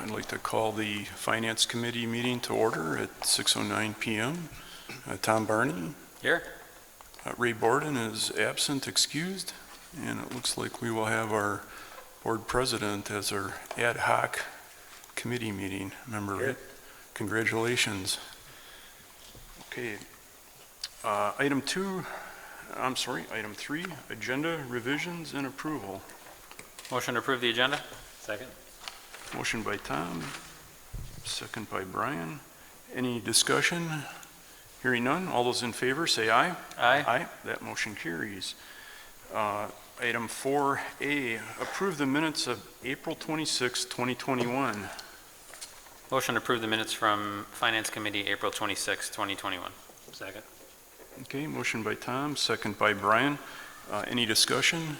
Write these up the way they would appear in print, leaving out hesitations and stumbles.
I'd like to call the Finance Committee meeting to order at 6:09 p.m. Tom Barney. Here. Ray Borden is absent, excused, and it looks like we will have our board president as our ad hoc committee meeting member. Here. Congratulations. Okay. Item 3, agenda revisions and approval. Motion to approve the agenda. Second. Motion by Tom, second by Brian. Any discussion? Hearing none, all those in favor say aye. Aye. Aye, that motion carries. Item 4A, approve the minutes of April 26, 2021. Motion to approve the minutes from Finance Committee, April 26, 2021. Second. Okay, motion by Tom, second by Brian. Any discussion?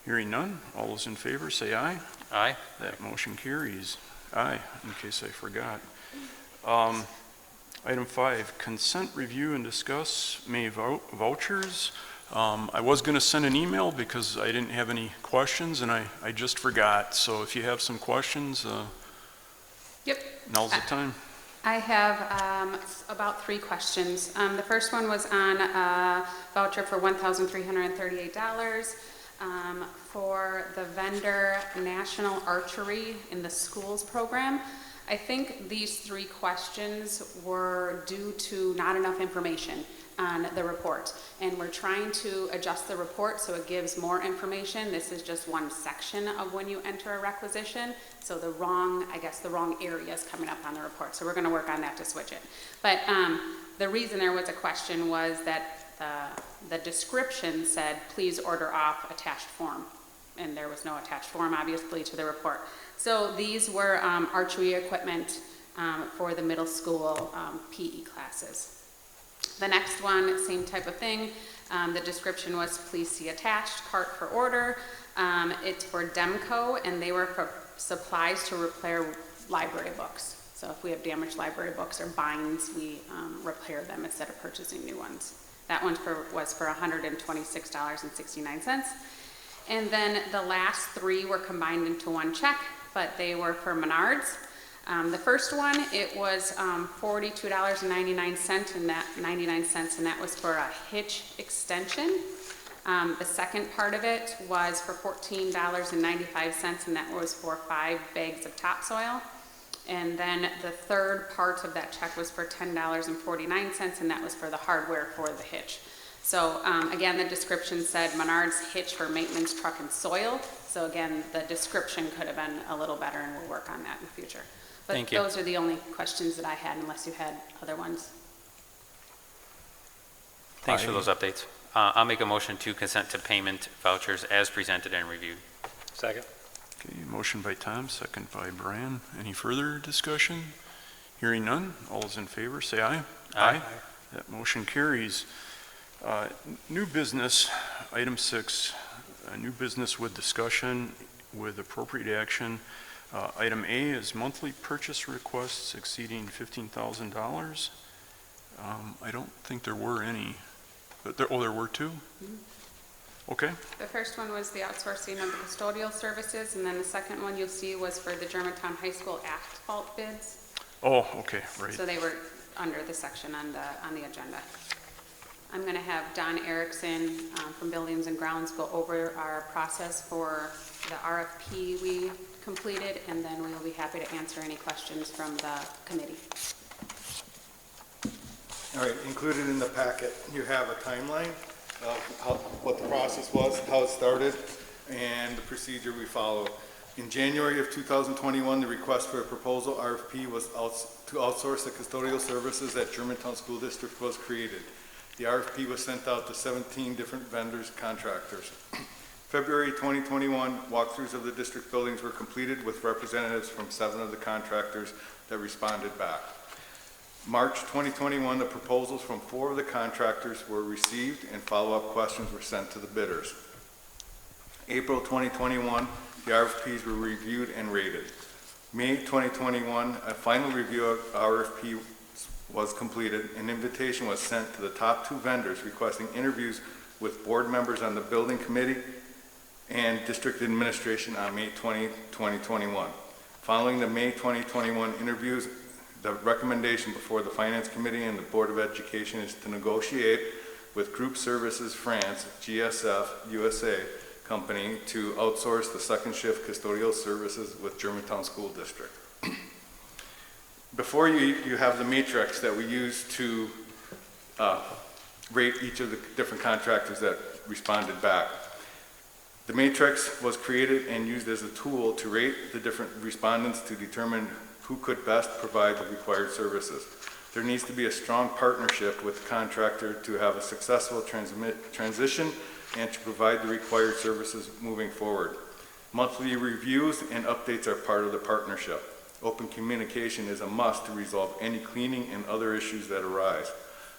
Hearing none, all those in favor say aye. Aye. That motion carries. Aye, in case I forgot. Item 5, consent review and discuss May vouchers. I was going to send an email because I didn't have any questions and I just forgot. So if you have some questions, Yep. now's the time. I have about 3 questions. The first one was on a voucher for $1,338 for the vendor National Archery in the Schools program. I think these 3 questions were due to not enough information on the report, and we're trying to adjust the report so it gives more information. This is just one section of when you enter a requisition, so the wrong area is coming up on the report, so we're going to work on that to switch it. But the reason there was a question was that the description said please order off attached form, and there was no attached form obviously to the report. So these were archery equipment for the middle school PE classes. The next one, same type of thing. The description was please see attached, cart for order. It's for Demco, and they were for supplies to repair library books. So if we have damaged library books or binds, we repair them instead of purchasing new ones. That one was for $126.69. And then the last 3 were combined into one check, but they were for Menards. The first one, it was $42.99 and that 99 cents, and that was for a hitch extension. The second part of it was for $14.95, and that was for 5 bags of topsoil. And then the third part of that check was for $10.49, and that was for the hardware for the hitch. So again, the description said Menards hitch for maintenance, truck, and soil. So again, the description could have been a little better, and we'll work on that in the future. But Thank you. those are the only questions that I had, unless you had other ones. Thanks for those updates. I'll make a motion to consent to payment vouchers as presented and reviewed. Second. Okay, motion by Tom, second by Brian. Any further discussion? Hearing none, all those in favor say aye. Aye. That motion carries. New business, item 6, new business with discussion with appropriate action. Item A is monthly purchase requests exceeding $15,000. I don't think there were any, but there were 2? Mm-hmm. Okay. The first one was the outsourcing of the custodial services, and then the second one you'll see was for the Germantown High School asphalt bids. Oh, okay, right. So they were under the section on the agenda. I'm going to have Don Erickson from Buildings and Grounds go over our process for the RFP we completed, and then we will be happy to answer any questions from the committee. All right, included in the packet, you have a timeline of what the process was, how it started, and the procedure we follow. In January of 2021, the request for a proposal RFP was to outsource the custodial services at Germantown School District was created. The RFP was sent out to 17 different vendors, contractors. February 2021, walkthroughs of the district buildings were completed with representatives from 7 of the contractors that responded back. March 2021, the proposals from 4 of the contractors were received and follow-up questions were sent to the bidders. April 2021, the RFPs were reviewed and rated. May 2021, a final review of RFP was completed. An invitation was sent to the top 2 vendors requesting interviews with board members on the building committee and district administration on May 20, 2021. Following the May 2021 interviews, the recommendation before the Finance Committee and the Board of Education is to negotiate with Group Services France, GSF USA Company, to outsource the second shift custodial services with Germantown School District. Before you have the matrix that we use to rate each of the different contractors that responded back. The matrix was created and used as a tool to rate the different respondents to determine who could best provide the required services. There needs to be a strong partnership with the contractor to have a successful transition and to provide the required services moving forward. Monthly reviews and updates are part of the partnership. Open communication is a must to resolve any cleaning and other issues that arise.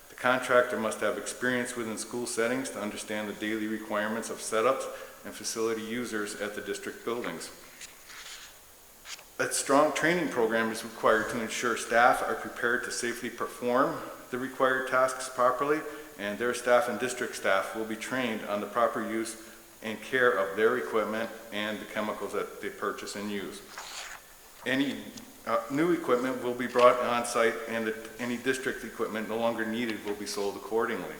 The contractor must have experience within school settings to understand the daily requirements of setups and facility users at the district buildings. A strong training program is required to ensure staff are prepared to safely perform the required tasks properly, and their staff and district staff will be trained on the proper use and care of their equipment and the chemicals that they purchase and use. Any new equipment will be brought on site, and any district equipment no longer needed will be sold accordingly.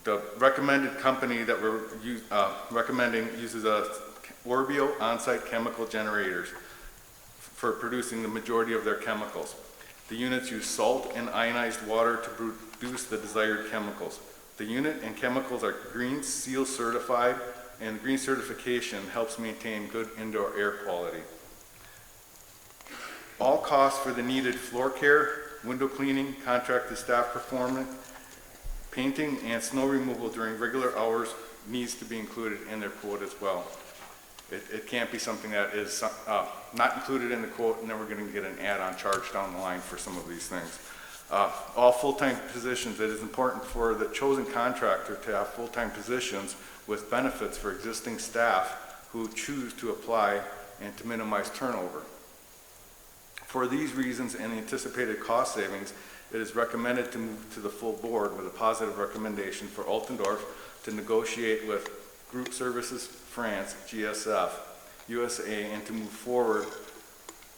The recommended company that we're recommending uses Orbio on-site chemical generators for producing the majority of their chemicals. The units use salt and ionized water to produce the desired chemicals. The unit and chemicals are Green Seal certified, and green certification helps maintain good indoor air quality. All costs for the needed floor care, window cleaning, contracted staff performance, painting, and snow removal during regular hours needs to be included in their quote as well. It can't be something that is not included in the quote, and then we're going to get an add-on charge down the line for some of these things. All full-time positions, it is important for the chosen contractor to have full-time positions with benefits for existing staff who choose to apply and to minimize turnover. For these reasons and the anticipated cost savings, it is recommended to move to the full board with a positive recommendation for Altendorf to negotiate with Group Services France, GSF, USA, and to move forward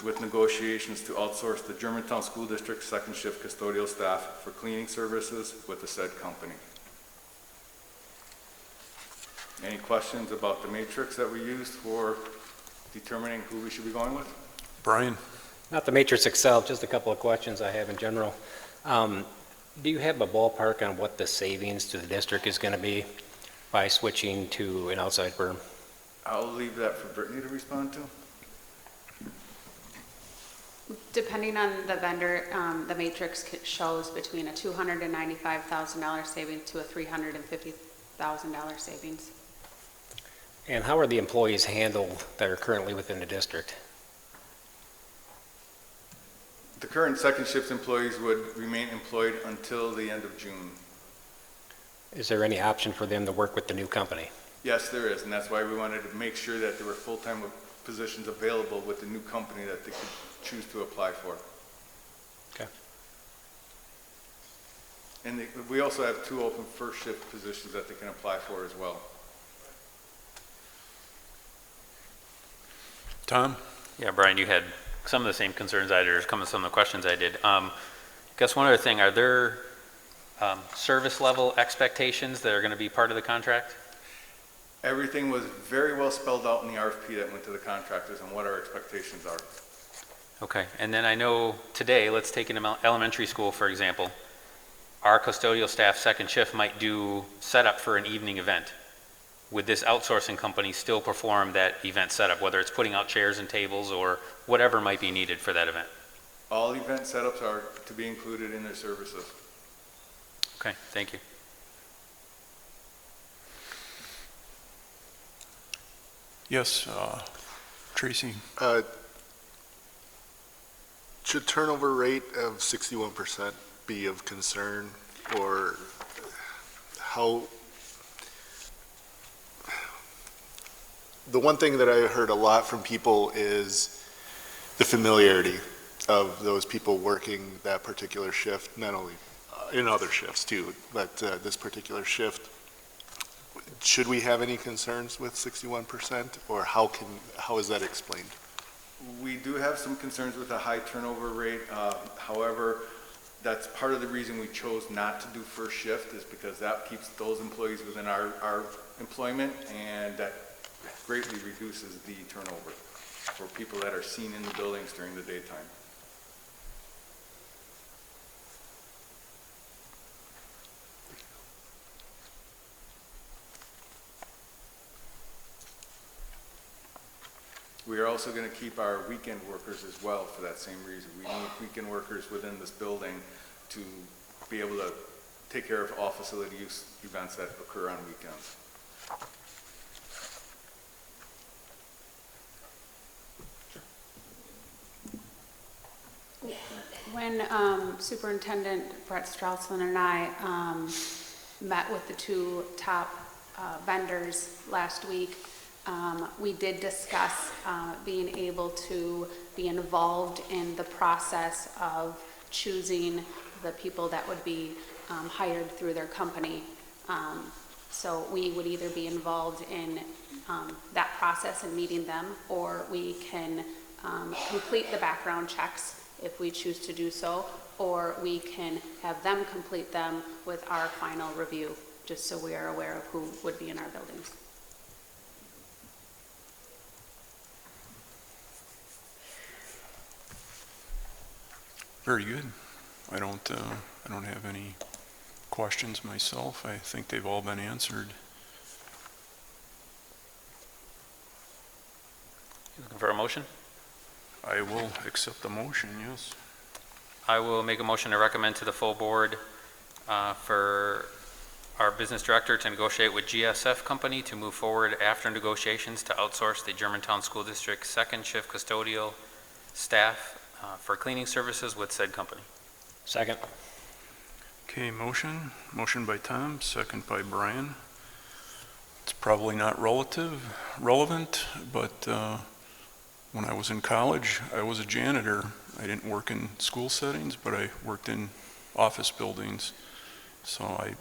with negotiations to outsource the Germantown School District second shift custodial staff for cleaning services with the said company. Any questions about the matrix that we used for determining who we should be going with? Brian? Not the matrix itself, just a couple of questions I have in general. Do you have a ballpark on what the savings to the district is going to be by switching to an outside firm? I'll leave that for Brittany to respond to. Depending on the vendor, the matrix shows between a $295,000 savings to a $350,000 savings. And how are the employees handled that are currently within the district? The current second shift employees would remain employed until the end of June. Is there any option for them to work with the new company? Yes, there is, and that's why we wanted to make sure that there were full-time positions available with the new company that they could choose to apply for. Okay. And we also have 2 open first shift positions that they can apply for as well. Tom? Yeah, Brian, you had some of the same concerns I did, or some of the questions I did. Guess one other thing, are there service level expectations that are going to be part of the contract? Everything was very well spelled out in the RFP that went to the contractors on what our expectations are. Okay, and then I know today, let's take an elementary school, for example. Our custodial staff second shift might do setup for an evening event. Would this outsourcing company still perform that event setup, whether it's putting out chairs and tables or whatever might be needed for that event? All event setups are to be included in their services. Okay, thank you. Yes, Tracy? Should turnover rate of 61% be of concern, or how? The one thing that I heard a lot from people is the familiarity of those people working that particular shift, not only in other shifts too, but this particular shift. Should we have any concerns with 61%, or how is that explained? We do have some concerns with a high turnover rate. However, that's part of the reason we chose not to do first shift, is because that keeps those employees within our employment, and that greatly reduces the turnover for people that are seen in the buildings during the daytime. We are also going to keep our weekend workers as well for that same reason. We need weekend workers within this building to be able to take care of all facility use events that occur on weekends. When Superintendent Brett Straussland and I met with the two top vendors last week, we did discuss being able to be involved in the process of choosing the people that would be hired through their company. So we would either be involved in that process and meeting them, or we can complete the background checks if we choose to do so, or we can have them complete them with our final review, just so we are aware of who would be in our buildings. Very good. I don't have any questions myself. I think they've all been answered. You looking for a motion? I will accept the motion, yes. I will make a motion to recommend to the full board for our business director to negotiate with GSF Company to move forward after negotiations to outsource the Germantown School District second shift custodial staff for cleaning services with said company. Second. Okay, motion by Tom, second by Brian. It's probably not relevant, but when I was in college, I was a janitor. I didn't work in school settings, but I worked in office buildings. So I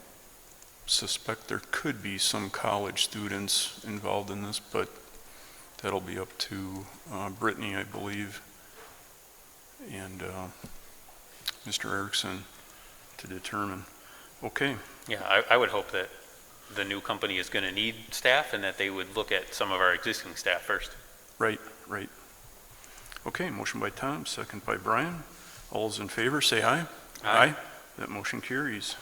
suspect there could be some college students involved in this, but that'll be up to Brittany, I believe, and Mr. Erickson to determine. Okay. Yeah, I would hope that the new company is going to need staff and that they would look at some of our existing staff first. Right. Okay, motion by Tom, second by Brian. All those in favor, say aye. Aye. That motion carries.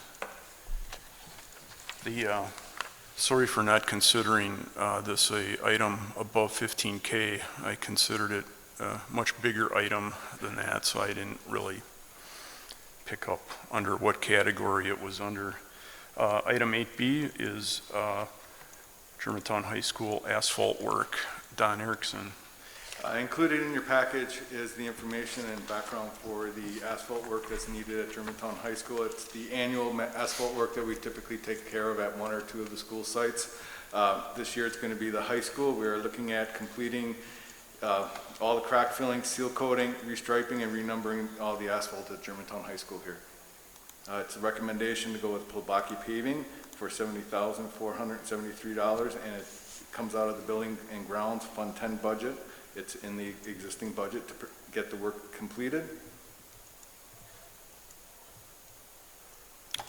Sorry for not considering this a item above 15K. I considered it a much bigger item than that, so I didn't really pick up under what category it was under. Item 8B is Germantown High School asphalt work. Don Erickson. Included in your package is the information and background for the asphalt work that's needed at Germantown High School. It's the annual asphalt work that we typically take care of at one or two of the school sites. This year it's going to be the high school. We are looking at completing all the crack filling, seal coating, restriping, and renumbering all the asphalt at Germantown High School here. It's a recommendation to go with Plobaki paving for $70,473, and it comes out of the Building and Grounds Fund 10 budget. It's in the existing budget to get the work completed.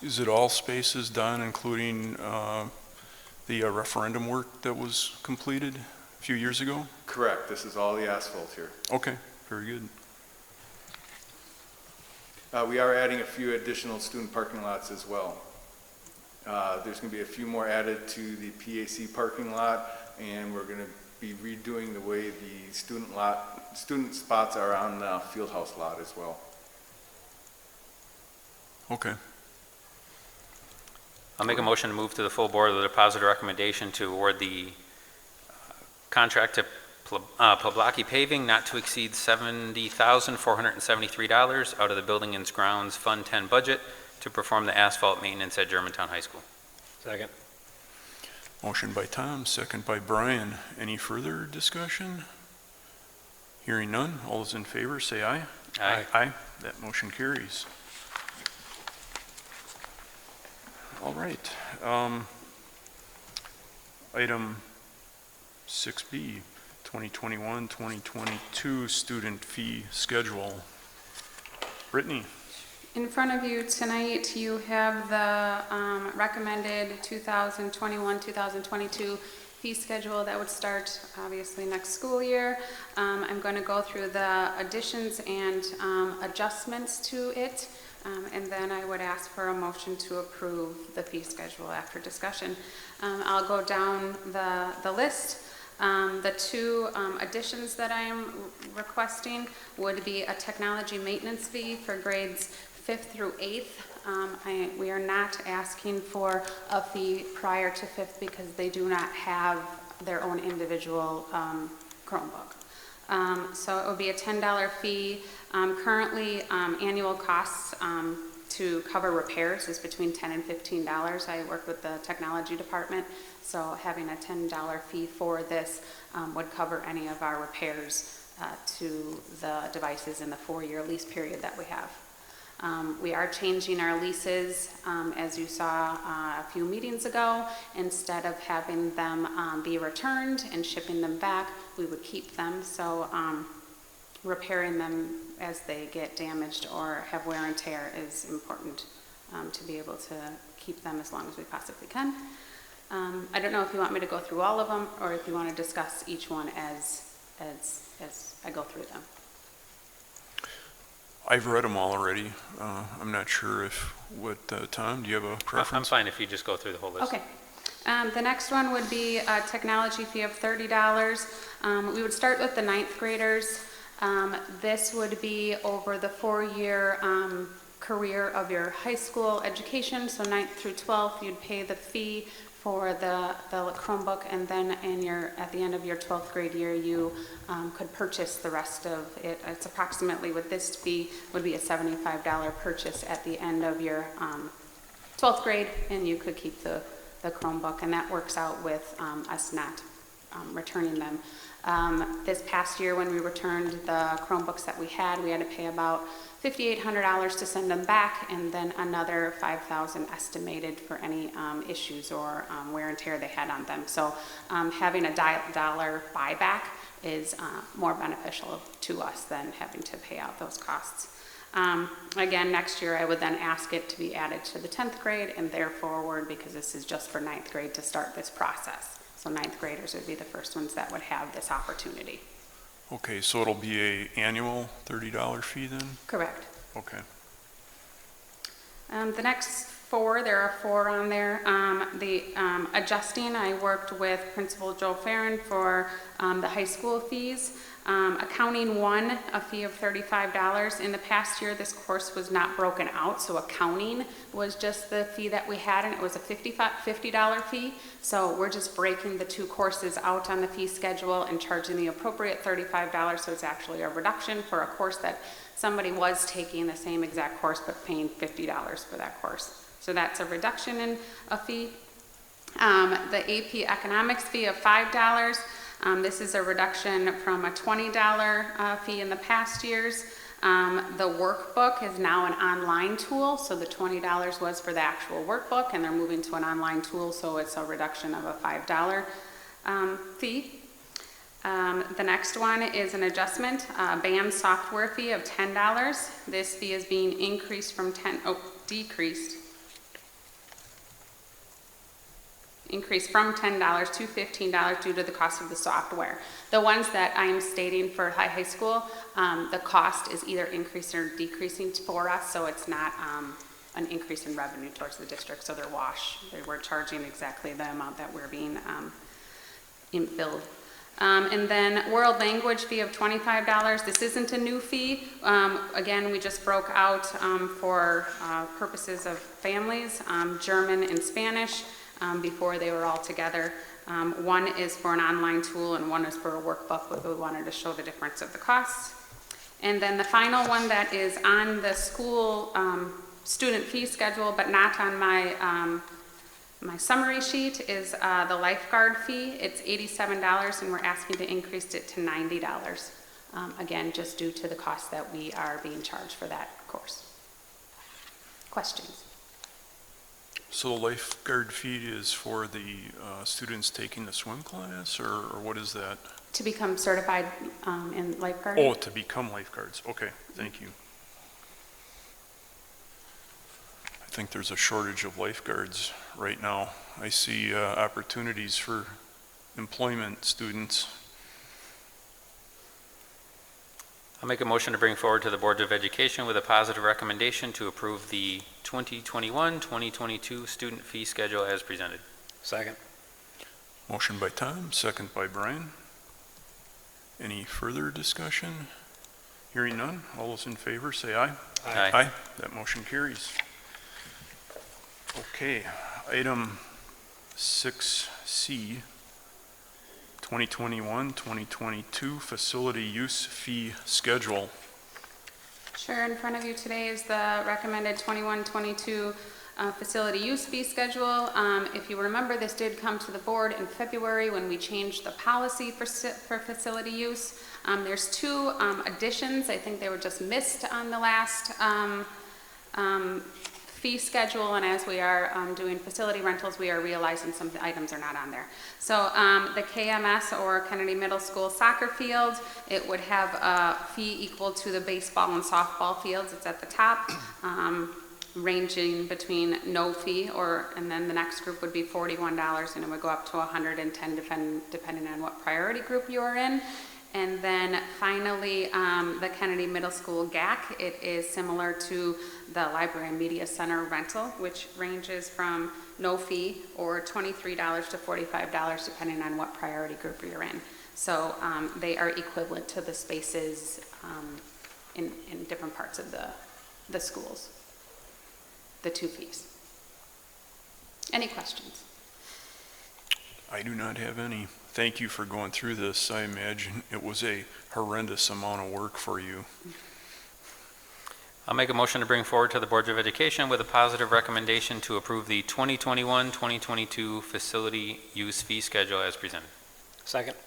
Is it all spaces done, including the referendum work that was completed a few years ago? Correct. This is all the asphalt here. Okay, very good. We are adding a few additional student parking lots as well. There's going to be a few more added to the PAC parking lot, and we're going to be redoing the way the student spots are on the Fieldhouse lot as well. Okay. I'll make a motion to move to the full board with a positive recommendation to award the contract to Plobaki Paving not to exceed $70,473 out of the Building and Grounds Fund 10 budget to perform the asphalt maintenance at Germantown High School. Second. Motion by Tom, second by Brian. Any further discussion? Hearing none. All those in favor, say aye. Aye. Aye. That motion carries. All right. Item 6B, 2021, 2022 student fee schedule. Brittany? In front of you tonight, you have the recommended 2021, 2022 fee schedule that would start obviously next school year. I'm going to go through the additions and adjustments to it, and then I would ask for a motion to approve the fee schedule after discussion. I'll go down the list. The two additions that I am requesting would be a technology maintenance fee for grades 5th through 8th. We are not asking for a fee prior to 5th because they do not have their own individual Chromebook. So it would be a $10 fee. Currently, annual costs to cover repairs is between $10 and $15. I work with the technology department, so having a $10 fee for this would cover any of our repairs to the devices in the 4-year lease period that we have. We are changing our leases, as you saw a few meetings ago. Instead of having them be returned and shipping them back, we would keep them. So repairing them as they get damaged or have wear and tear is important to be able to keep them as long as we possibly can. I don't know if you want me to go through all of them or if you want to discuss each one as I go through them. I've read them all already. I'm not sure Tom, do you have a preference? I'm fine if you just go through the whole list. Okay. The next one would be a technology fee of $30. We would start with the 9th graders. This would be over the 4-year career of your high school education. So 9th through 12th, you'd pay the fee for the Chromebook, and then at the end of your 12th grade year, you could purchase the rest of it. It's approximately, with this fee, would be a $75 purchase at the end of your 12th grade, and you could keep the Chromebook, and that works out with us not returning them. This past year, when we returned the Chromebooks that we had to pay about $5,800 to send them back, and then another $5,000 estimated for any issues or wear and tear they had on them. So having a dollar buyback is more beneficial to us than having to pay out those costs. Again, next year I would then ask it to be added to the 10th grade and thereforward, because this is just for 9th grade to start this process. So 9th graders would be the first ones that would have this opportunity. Okay, so it'll be a annual $30 fee then? Correct. Okay. The next 4, there are 4 on there. Adjusting, I worked with Principal Joe Farron for the high school fees. Accounting 1, a fee of $35. In the past year, this course was not broken out, so accounting was just the fee that we had, and it was a $50 fee. So we're just breaking the 2 courses out on the fee schedule and charging the appropriate $35, so it's actually a reduction for a course that somebody was taking the same exact course but paying $50 for that course. So that's a reduction in a fee. The AP Economics fee of $5. This is a reduction from a $20 fee in the past years. The workbook is now an online tool, so the $20 was for the actual workbook, and they're moving to an online tool, so it's a reduction of a $5 fee. The next one is an adjustment, BAM software fee of $10. This fee is being decreased from $10 to $15 due to the cost of the software. The ones that I'm stating for high school, the cost is either increasing or decreasing for us, so it's not an increase in revenue towards the district, so they're wash. We're charging exactly the amount that we're being billed. And then world language fee of $25. This isn't a new fee. Again, we just broke out for purposes of families, German and Spanish. Before they were all together. One is for an online tool and one is for a workbook, but we wanted to show the difference of the costs. And then the final one that is on the school student fee schedule, but not on my my summary sheet, is the lifeguard fee. It's $87, and we're asking to increase it to $90. Again, just due to the cost that we are being charged for that course. Questions? So the lifeguard fee is for the students taking the swim class, or what is that? To become certified in lifeguard. Oh, to become lifeguards. Okay, thank you. I think there's a shortage of lifeguards right now. I see opportunities for employment students. I'll make a motion to bring forward to the Board of Education with a positive recommendation to approve the 2021-2022 student fee schedule as presented. Second. Motion by Tom, second by Brian. Any further discussion? Hearing none, all those in favor say aye. Aye. That motion carries. Okay, item 6C, 2021-2022 facility use fee schedule. Sure, in front of you today is the recommended 21-22 facility use fee schedule. If you remember, this did come to the board in February when we changed the policy for facility use. There's two additions. I think they were just missed on the last fee schedule, and as we are doing facility rentals, we are realizing some items are not on there. So the KMS, or Kennedy Middle School soccer field, it would have a fee equal to the baseball and softball fields. It's at the top, ranging between no fee, and then the next group would be $41, and it would go up to $110 depending on what priority group you are in. And then finally, the Kennedy Middle School GAC, it is similar to the Library and Media Center rental, which ranges from no fee or $23 to $45 depending on what priority group you're in. So they are equivalent to the spaces in different parts of the schools, the two fees. Any questions? I do not have any. Thank you for going through this. I imagine it was a horrendous amount of work for you. I'll make a motion to bring forward to the Board of Education with a positive recommendation to approve the 2021-2022 facility use fee schedule as presented. Second.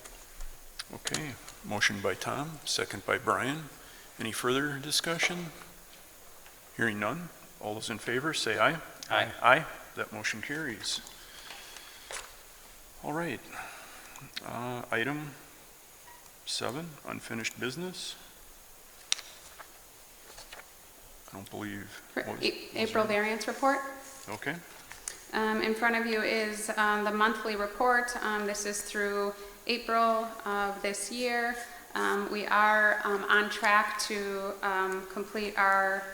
Okay, motion by Tom, second by Brian. Any further discussion? Hearing none, all those in favor say aye. Aye. Aye, that motion carries. All right, item 7, unfinished business. I don't believe. April variance report. Okay, In front of you is the monthly report. This is through April of this year. We are on track to complete our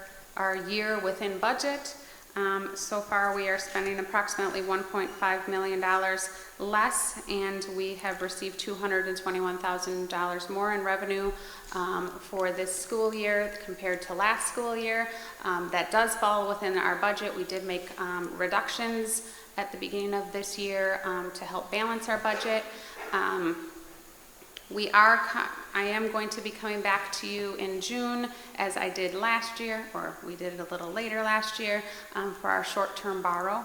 year within budget. So far, we are spending approximately $1.5 million less, and we have received $221,000 more in revenue for this school year compared to last school year. That does fall within our budget. We did make reductions at the beginning of this year to help balance our budget. I am going to be coming back to you in June, as I did last year, or we did it a little later last year, for our short-term borrow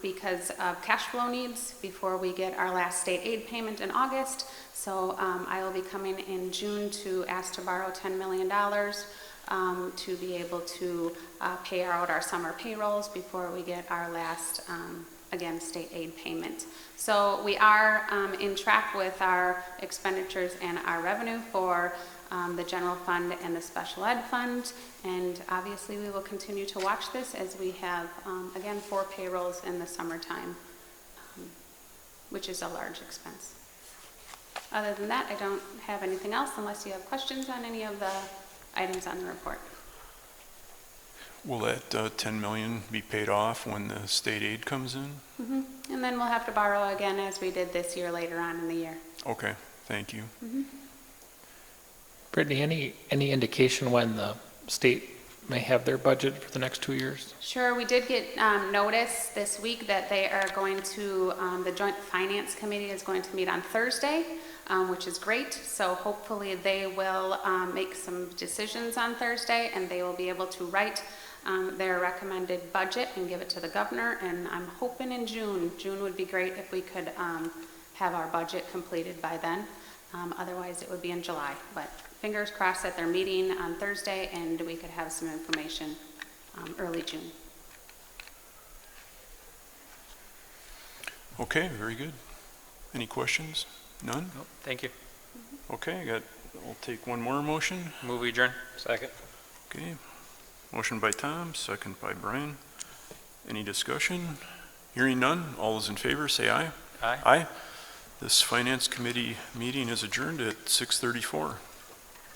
because of cash flow needs before we get our last state aid payment in August. So I will be coming in June to ask to borrow $10 million to be able to pay out our summer payrolls before we get our last again, state aid payment. So we are in track with our expenditures and our revenue for the general fund and the special ed fund. And obviously we will continue to watch this as we have, again, 4 payrolls in the summertime, which is a large expense. Other than that, I don't have anything else unless you have questions on any of the items on the report. will that 10 million be paid off when the state aid comes in? Mm-hmm. And then we'll have to borrow again as we did this year later on in the year. Okay, thank you. Mm-hmm. Brittany, any indication when the state may have their budget for the next 2 years? Sure, we did get notice this week that they are going to, the Joint Finance Committee is going to meet on Thursday, which is great. So hopefully they will make some decisions on Thursday, and they will be able to write their recommended budget and give it to the governor. And I'm hoping in June. June would be great if we could have our budget completed by then. Otherwise, it would be in July. But fingers crossed that they're meeting on Thursday and we could have some information early June. Okay, very good. Any questions? None? Nope, thank you. Okay, I'll take one more motion. Move we adjourn? Second. Okay, motion by Tom, second by Brian. Any discussion? Hearing none, all those in favor, say aye. Aye. Aye. This Finance Committee meeting is adjourned at 6:34.